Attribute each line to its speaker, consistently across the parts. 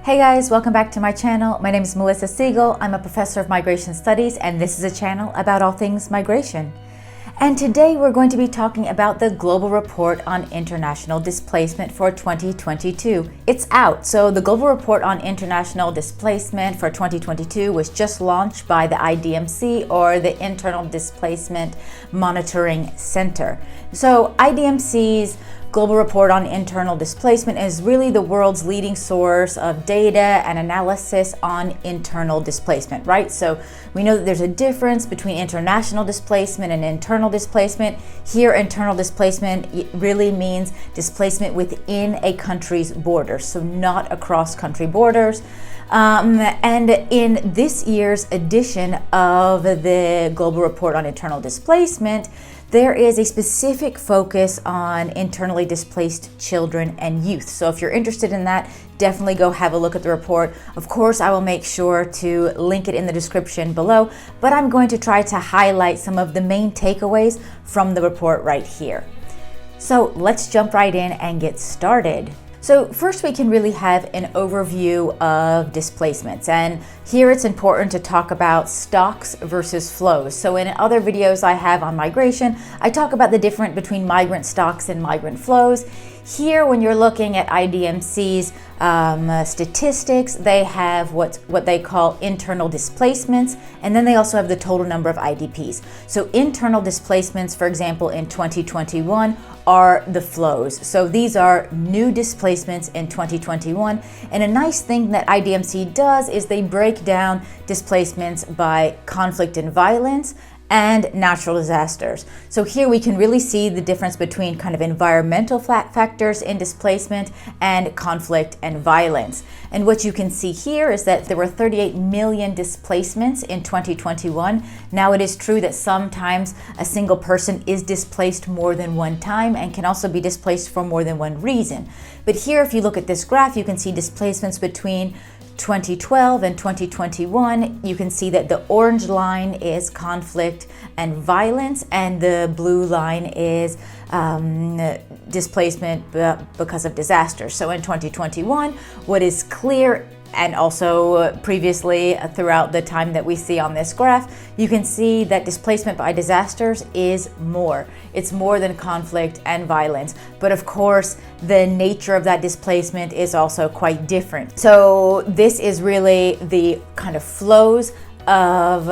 Speaker 1: Hey guys, welcome back to my channel. My name is Melissa Siegel. I'm a professor of migration studies, and this is a channel about all things migration. And today we're going to be talking about the Global Report on International Displacement for 2022. It's out. So the Global Report on International Displacement for 2022 was just launched by the IDMC, or the Internal Displacement Monitoring Center. So IDMC's Global Report on Internal Displacement is really the world's leading source of data and analysis on internal displacement, right? So we know that there's a difference between international displacement and internal displacement. Here, internal displacement really means displacement within a country's borders, so not across country borders. And in this year's edition of the Global Report on Internal Displacement, there is a specific focus on internally displaced children and youth. So if you're interested in that, definitely go have a look at the report. Of course, I will make sure to link it in the description below, but I'm going to try to highlight some of the main takeaways from the report right here. So let's jump right in and get started. So first, we can really have an overview of displacements, and here it's important to talk about stocks versus flows. So in other videos I have on migration, I talk about the difference between migrant stocks and migrant flows. Here, when you're looking at IDMC's statistics, they have what they call internal displacements, and then they also have the total number of IDPs. So internal displacements, for example, in 2021 are the flows. So these are new displacements in 2021. And a nice thing that IDMC does is they break down displacements by conflict and violence and natural disasters. So here we can really see the difference between kind of environmental factors in displacement and conflict and violence. And what you can see here is that there were 38 million displacements in 2021. Now, it is true that sometimes a single person is displaced more than one time and can also be displaced for more than one reason. But here, if you look at this graph, you can see displacements between 2012 and 2021. You can see that the orange line is conflict and violence, and the blue line is displacement because of disasters. So in 2021, what is clear, and also previously throughout the time that we see on this graph, you can see that displacement by disasters is more. It's more than conflict and violence. But of course, the nature of that displacement is also quite different. So this is really the kind of flows of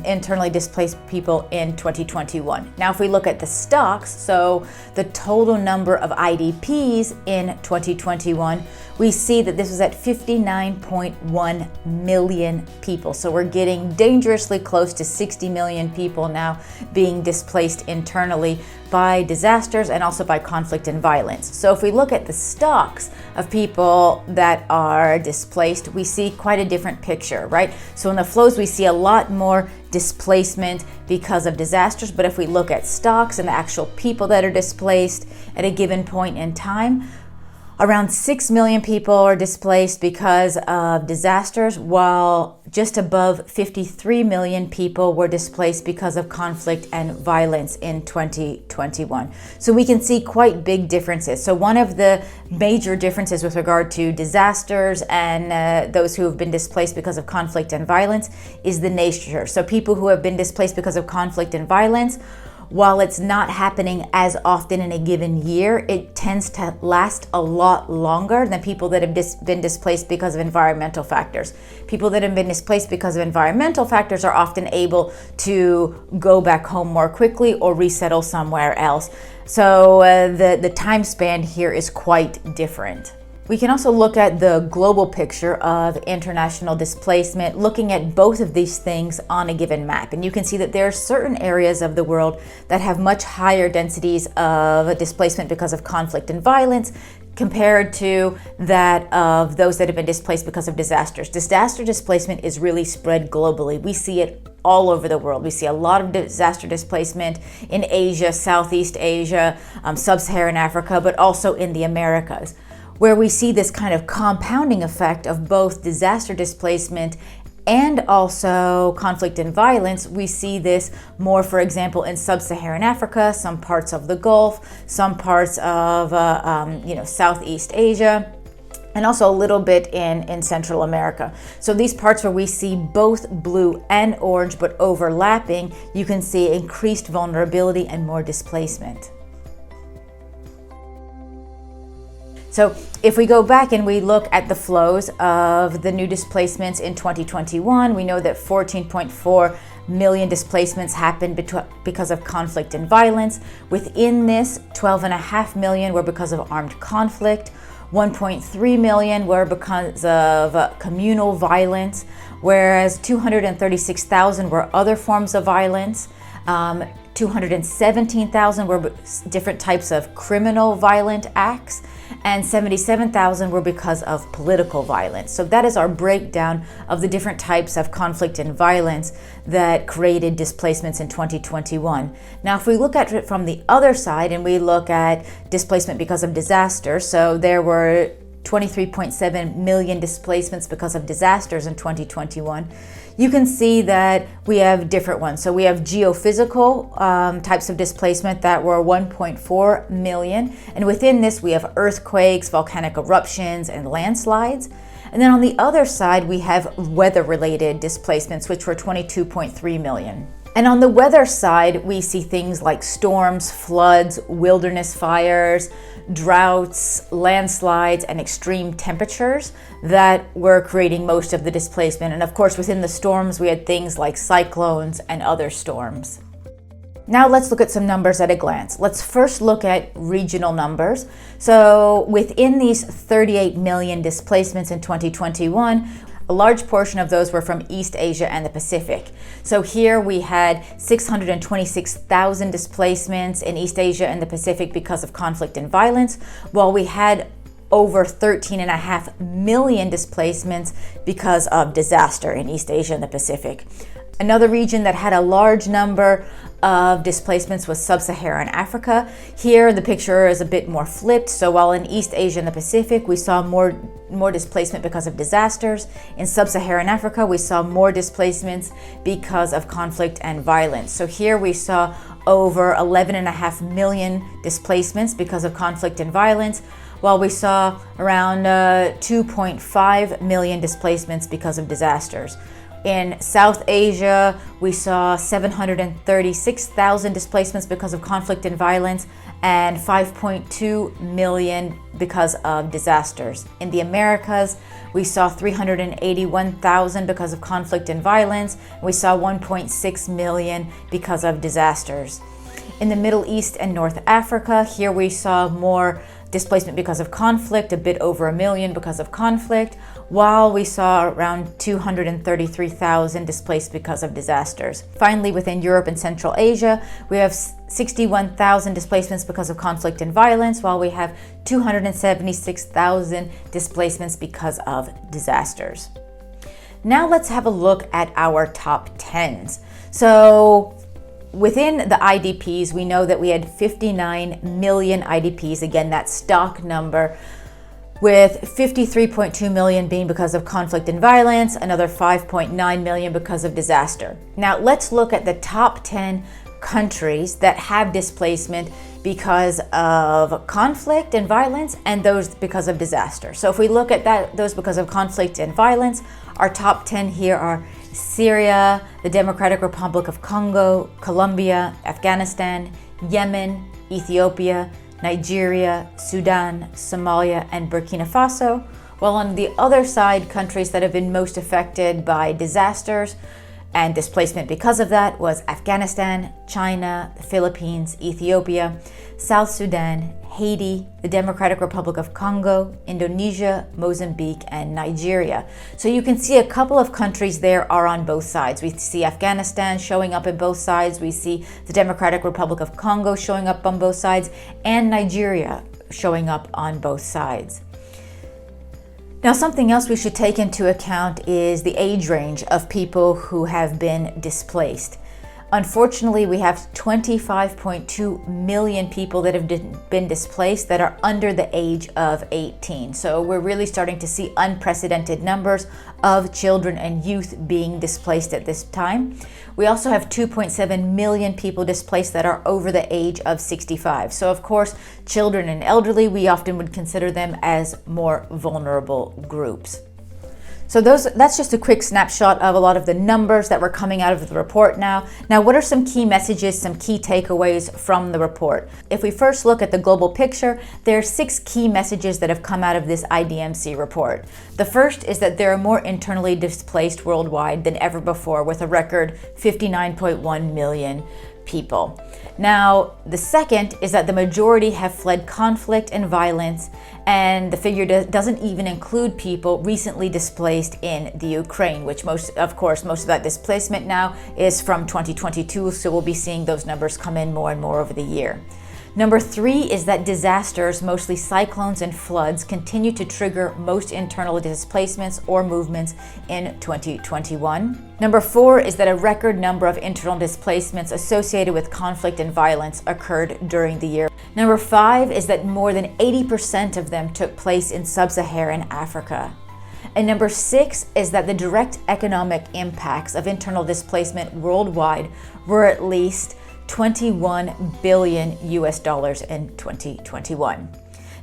Speaker 1: internally displaced people in 2021. Now, if we look at the stocks, so the total number of IDPs in 2021, we see that this was at 59.1 million people. So we're getting dangerously close to 60 million people now being displaced internally by disasters and also by conflict and violence. So if we look at the stocks of people that are displaced, we see quite a different picture, right? So in the flows, we see a lot more displacement because of disasters. But if we look at stocks and the actual people that are displaced at a given point in time, around 6 million people are displaced because of disasters, while just above 53 million people were displaced because of conflict and violence in 2021. So we can see quite big differences. So one of the major differences with regard to disasters and those who have been displaced because of conflict and violence is the nature. So people who have been displaced because of conflict and violence, while it's not happening as often in a given year, it tends to last a lot longer than people that have been displaced because of environmental factors. People that have been displaced because of environmental factors are often able to go back home more quickly or resettle somewhere else. So the time span here is quite different. We can also look at the global picture of international displacement, looking at both of these things on a given map. And you can see that there are certain areas of the world that have much higher densities of displacement because of conflict and violence compared to that of those that have been displaced because of disasters. Disaster displacement is really spread globally. We see it all over the world. We see a lot of disaster displacement in Asia, Southeast Asia, Sub-Saharan Africa, but also in the Americas, where we see this kind of compounding effect of both disaster displacement and also conflict and violence. We see this more, for example, in Sub-Saharan Africa, some parts of the Gulf, some parts of Southeast Asia. and also a little bit in Central America. So these parts where we see both blue and orange but overlapping, you can see increased vulnerability and more displacement. So if we go back and we look at the flows of the new displacements in 2021, we know that 14.4 million displacements happened because of conflict and violence. Within this, 12.5 million were because of armed conflict, 1.3 million were because of communal violence, whereas 236,000 were other forms of violence. 217,000 were different types of criminal violent acts, and 77,000 were because of political violence. So that is our breakdown of the different types of conflict and violence that created displacements in 2021. Now, if we look at it from the other side and we look at displacement because of disaster, so there were 23.7 million displacements because of disasters in 2021. You can see that we have different ones. So we have geophysical types of displacement that were 1.4 million. And within this, we have earthquakes, volcanic eruptions, and landslides. And then on the other side, we have weather-related displacements, which were 22.3 million. And on the weather side, we see things like storms, floods, wilderness fires, droughts, landslides, and extreme temperatures that were creating most of the displacement. And of course, within the storms, we had things like cyclones and other storms. Now let's look at some numbers at a glance. Let's first look at regional numbers. So within these 38 million displacements in 2021, a large portion of those were from East Asia and the Pacific. So here we had 626,000 displacements in East Asia and the Pacific because of conflict and violence, while we had over 13.5 million displacements because of disaster in East Asia and the Pacific. Another region that had a large number of displacements was Sub-Saharan Africa. Here the picture is a bit more flipped. So while in East Asia and the Pacific we saw more displacement because of disasters, in Sub-Saharan Africa we saw more displacements because of conflict and violence. So here we saw over 11.5 million displacements because of conflict and violence, while we saw around 2.5 million displacements because of disasters. In South Asia, we saw 736,000 displacements because of conflict and violence and 5.2 million because of disasters. In the Americas, we saw 381,000 because of conflict and violence. We saw 1.6 million because of disasters. In the Middle East and North Africa, here we saw more displacement because of conflict, a bit over 1 million because of conflict, while we saw around 233,000 displaced because of disasters. Finally, within Europe and Central Asia, we have 61,000 displacements because of conflict and violence, while we have 276,000 displacements because of disasters. Now let's have a look at our top 10s. So within the IDPs, we know that we had 59 million IDPs, again, that stock number, with 53.2 million being because of conflict and violence, another 5.9 million because of disaster. Now let's look at the top 10 countries that have displacement because of conflict and violence and those because of disaster. So if we look at those because of conflict and violence, our top 10 here are Syria, the Democratic Republic of Congo, Colombia, Afghanistan, Yemen, Ethiopia, Nigeria, Sudan, Somalia, and Burkina Faso. While on the other side, countries that have been most affected by disasters and displacement because of that was Afghanistan, China, the Philippines, Ethiopia, South Sudan, Haiti, the Democratic Republic of Congo, Indonesia, Mozambique, and Nigeria. So you can see a couple of countries there are on both sides. We see Afghanistan showing up in both sides. We see the Democratic Republic of Congo showing up on both sides, and Nigeria showing up on both sides. Now, something else we should take into account is the age range of people who have been displaced. Unfortunately, we have 25.2 million people that have been displaced that are under the age of 18. So we're really starting to see unprecedented numbers of children and youth being displaced at this time. We also have 2.7 million people displaced that are over the age of 65. So of course, children and elderly, we often would consider them as more vulnerable groups. So that's just a quick snapshot of a lot of the numbers that were coming out of the report now. Now, what are some key messages, some key takeaways from the report? If we first look at the global picture, there are 6 key messages that have come out of this IDMC report. The first is that there are more internally displaced worldwide than ever before, with a record 59.1 million people. Now, the second is that the majority have fled conflict and violence, and the figure doesn't even include people recently displaced in the Ukraine, which most of that displacement now is from 2022, so we'll be seeing those numbers come in more and more over the year. Number 3 is that disasters, mostly cyclones and floods, continue to trigger most internal displacements or movements in 2021. Number 4 is that a record number of internal displacements associated with conflict and violence occurred during the year. Number 5 is that more than 80% of them took place in sub-Saharan Africa. And number 6 is that the direct economic impacts of internal displacement worldwide were at least $21 billion in 2021.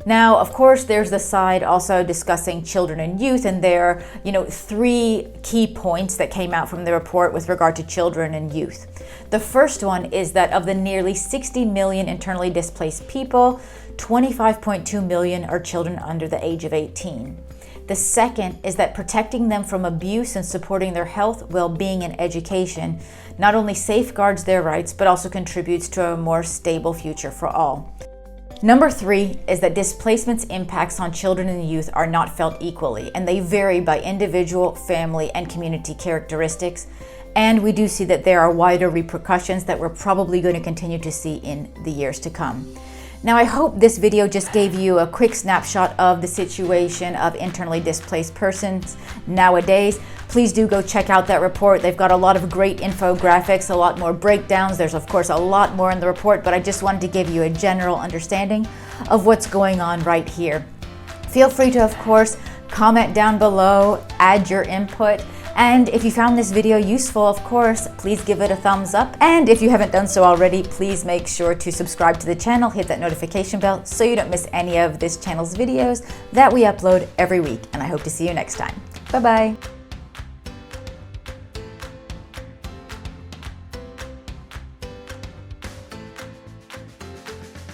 Speaker 1: Now, of course, there's the side also discussing children and youth, and there are, 3 key points that came out from the report with regard to children and youth. The first one is that of the nearly 60 million internally displaced people, 25.2 million are children under the age of 18. The second is that protecting them from abuse and supporting their health, well-being, and education not only safeguards their rights, but also contributes to a more stable future for all. Number 3 is that displacement's impacts on children and youth are not felt equally, and they vary by individual, family, and community characteristics. And we do see that there are wider repercussions that we're probably going to continue to see in the years to come. Now, I hope this video just gave you a quick snapshot of the situation of internally displaced persons nowadays. Please do go check out that report. They've got a lot of great infographics, a lot more breakdowns. There's of course a lot more in the report, but I just wanted to give you a general understanding of what's going on right here. Feel free to, of course, comment down below, add your input. And if you found this video useful, of course, please give it a thumbs up. And if you haven't done so already, please make sure to subscribe to the channel, hit that notification bell so you don't miss any of this channel's videos that we upload every week. And I hope to see you next time. Bye-bye.